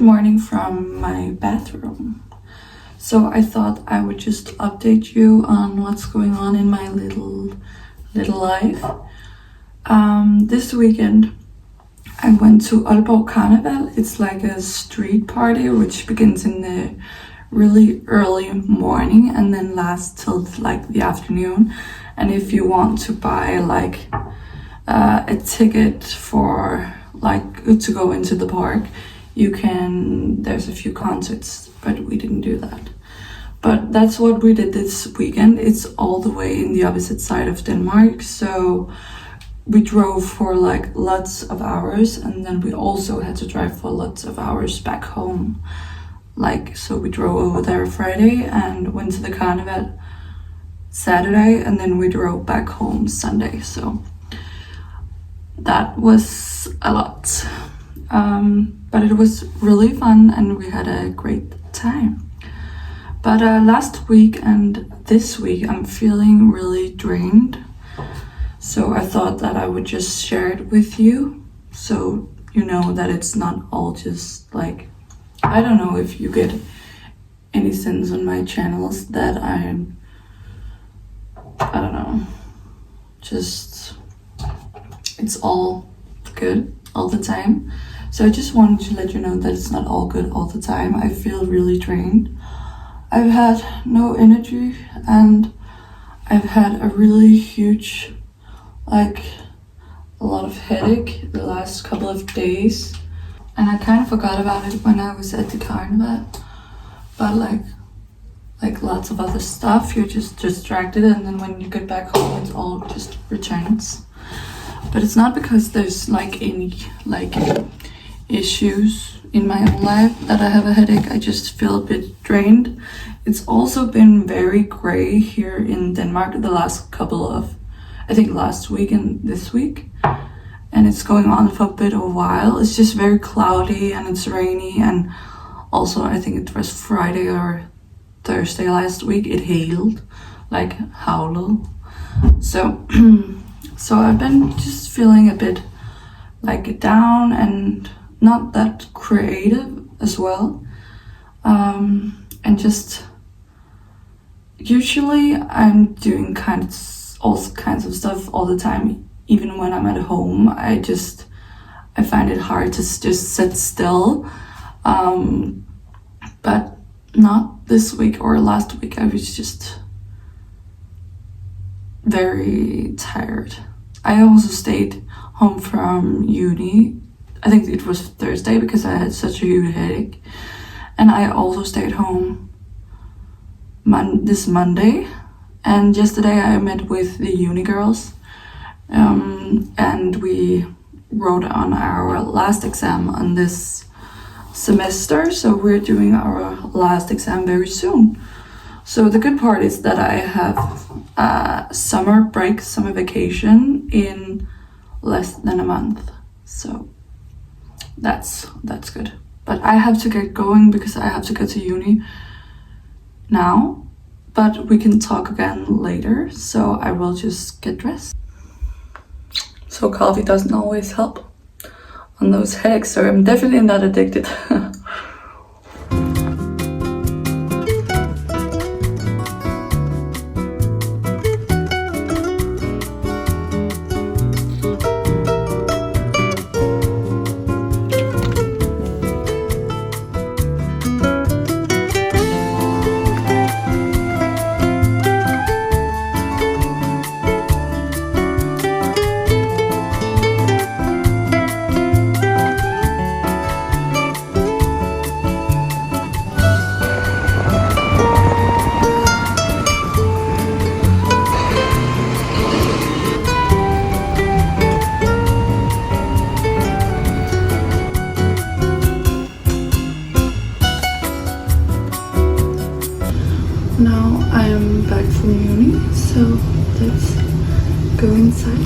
morning from my bathroom. So I thought I would just update you on what's going on in my little life. This weekend I went to Aalborg Carnival. It's like a street party which begins in the really early morning and then lasts till like the afternoon. And if you want to buy like a ticket for like to go into the park, you can. There's a few concerts, but we didn't do that. But that's what we did this weekend. It's all the way in the opposite side of Denmark, so we drove for like lots of hours, and then we also had to drive for lots of hours back home. Like, so we drove over there Friday and went to the carnival Saturday, and then we drove back home Sunday. So that was a lot. But it was really fun and we had a great time. But last week and this week I'm feeling really drained. So I thought that I would just share it with you, so you know that it's not all just like, I don't know if you get any sense on my channels that I don't know, just it's all good all the time. So I just wanted to let you know that it's not all good all the time. I feel really drained. I've had no energy and I've had a really huge, like a lot of headache the last couple of days. And I kind of forgot about it when I was at the carnival. But like lots of other stuff, you're just distracted, and then when you get back home it all just returns. But it's not because there's like any like issues in my own life that I have a headache. I just feel a bit drained. It's also been very gray here in Denmark the last couple of, I think last week and this week, and it's going on for a bit of a while. It's just very cloudy and it's rainy, and also I think it was Friday or Thursday last week it hailed, like howled. So so I've been just feeling a bit like down and not that creative as well. And just usually I'm doing all kinds of stuff all the time. Even when I'm at home, I find it hard to just sit still. But not this week or last week. I was just very tired. I also stayed home from uni. I think it was Thursday because I had such a huge headache. And I also stayed home this Monday. And yesterday I met with the uni girls. And we wrote on our last exam on this semester. So we're doing our last exam very soon. So the good part is that I have summer vacation in less than a month. So that's good. But I have to get going because I have to go to uni now. But we can talk again later. So I will just get dressed. So coffee doesn't always help on those headaches, so I'm definitely not addicted. Now I am back from uni, so let's go inside.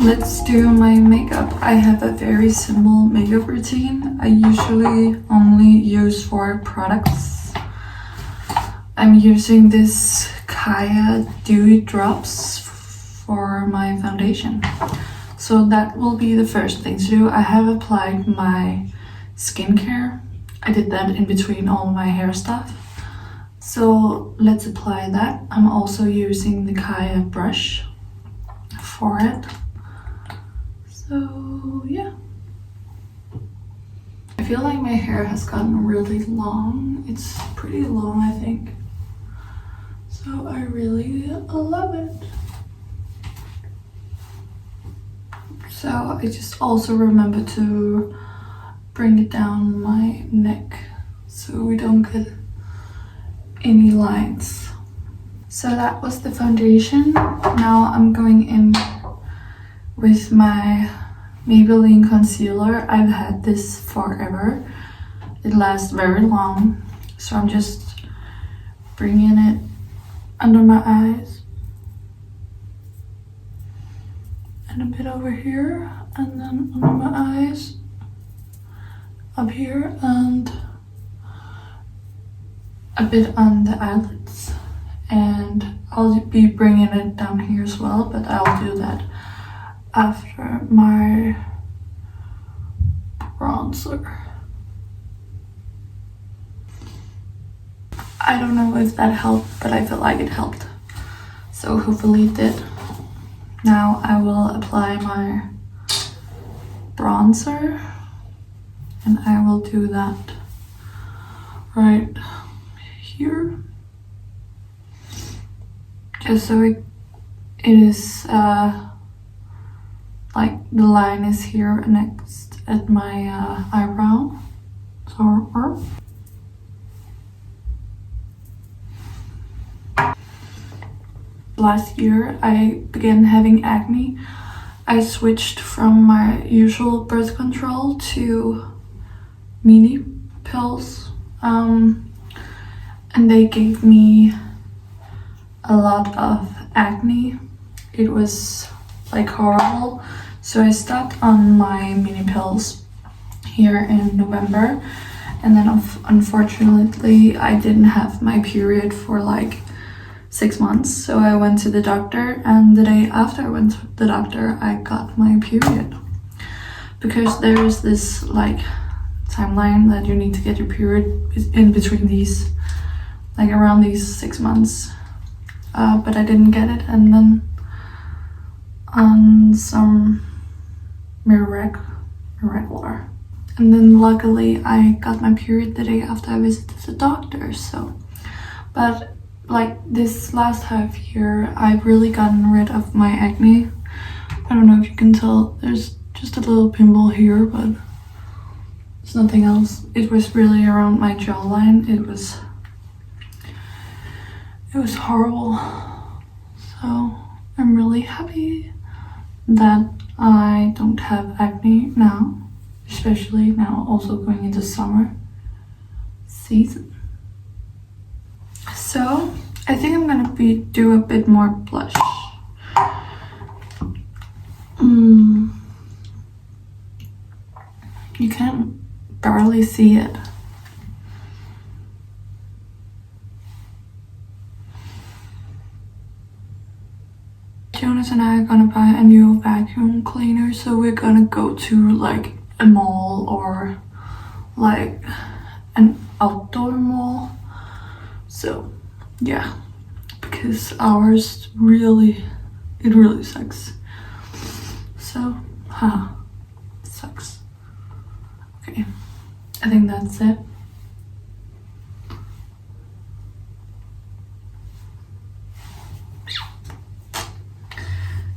let's do my makeup. I have a very simple makeup routine. I usually only use 4 products. I'm using this Hiii Dewy Drops for my foundation. So that will be the first thing to do. I have applied my skincare. I did that in between all my hair stuff. So let's apply that. I'm also using the Hiii brush for it. So yeah. I feel like my hair has gotten really long. It's pretty long, I think. So I really love it. So I just also remember to bring it down my neck so we don't get any lines. So that was the foundation. Now I'm going in with my Maybelline concealer. I've had this forever. It lasts very long. So I'm just bringing it under my eyes. And a bit over here. And then under my eyes. Up here. And a bit on the eyelids. And I'll be bringing it down here as well. But I'll do that after my bronzer. I don't know if that helped, but I feel like it helped. So hopefully it did. Now I will apply my bronzer. And I will do that right here. Just so it is like the line is here next at my eyebrow. So last year I began having acne. I switched from my usual birth control to mini pills, and they gave me a lot of acne. It was like horrible. So I stopped on my mini pills here in November, and then unfortunately I didn't have my period for like 6 months. So I went to the doctor, and the day after I went to the doctor I got my period, because there is this like timeline that you need to get your period in between these, like around these 6 months. But I didn't get it, and then on some irregular. And then luckily I got my period the day after I visited the doctor. So, but like this last half year I've really gotten rid of my acne. I don't know if you can tell, there's just a little pimple here, but it's nothing else. It was really around my jawline. It was horrible. So I'm really happy that I don't have acne now, especially now also going into summer season. So I think I'm gonna do a bit more blush. You can barely see it. Jonas and I are gonna buy a new vacuum cleaner, so we're gonna go to like a mall or like an outdoor mall. So yeah, because ours really sucks. So sucks. Okay, I think that's it.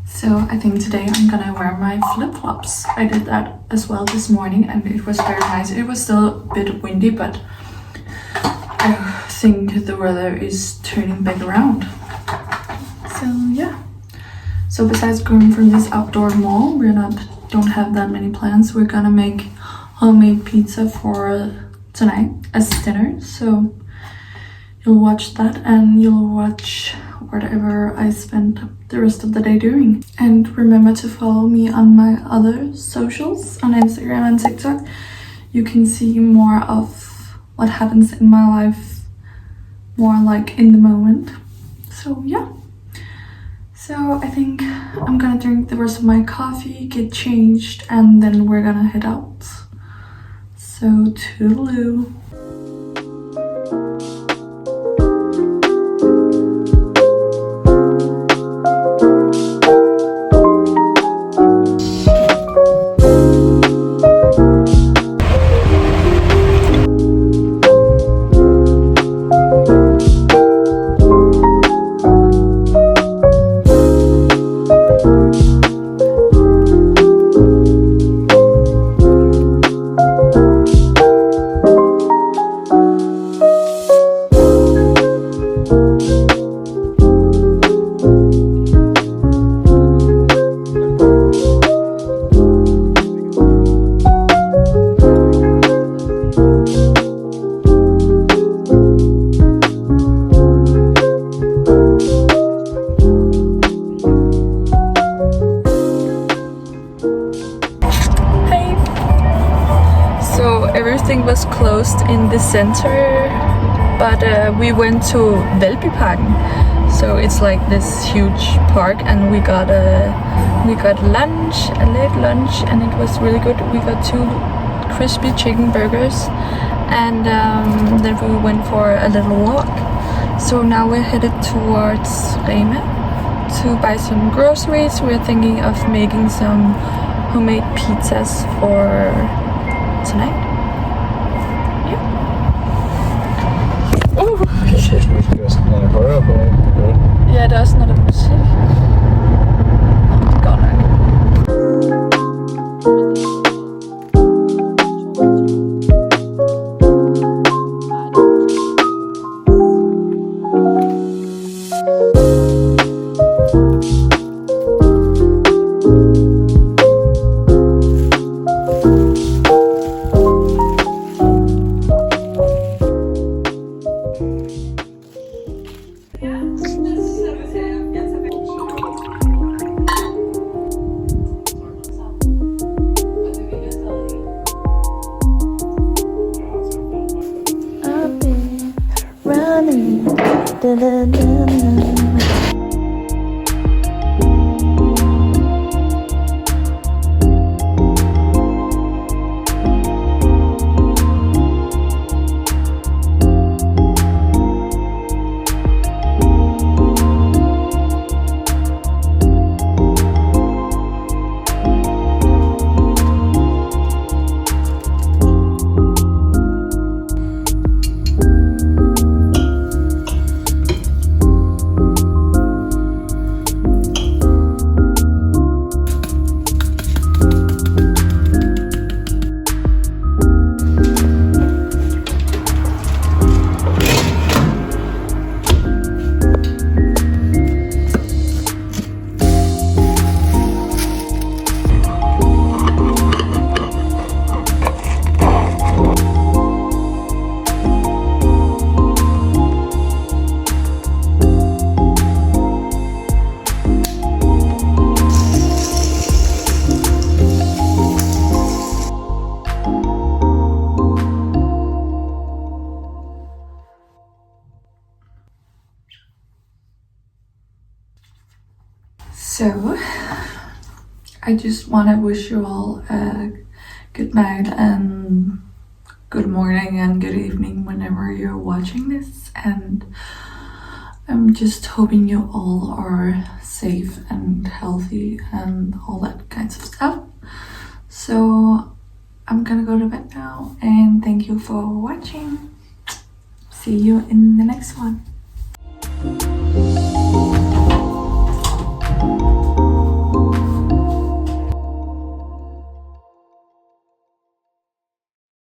So I think today I'm gonna wear my flip-flops. I did that as well this morning and it was very nice. It was still a bit windy, but I think the weather is turning back around. So yeah. So besides going from this outdoor mall, don't have that many plans. We're gonna make homemade pizza for tonight as dinner. So you'll watch that and you'll watch whatever I spent the rest of the day doing. And remember to follow me on my other socials on Instagram and TikTok. You can see more of what happens in my life, more like in the moment. So yeah. So I think I'm gonna drink the rest of my coffee, get changed, and then we're gonna head out. So toodaloo. Everything was closed in the center, but we went to Valbyparken, so it's like this huge park, and we got lunch, a late lunch, and it was really good. We got 2 crispy chicken burgers, and then we went for a little walk. So now we're headed towards grwm to buy some groceries. We're thinking of making some homemade pizzas for tonight. Jeg synes, vi skal være sådan noget højere på. Ja, det er også, når der er musik. Det går nok. So, I just want to wish you all a good night and good morning and good evening whenever you're watching this, and I'm just hoping you all are safe and healthy and all that kinds of stuff. So, I'm gonna go to bed now, and thank you for watching. See you in the next one.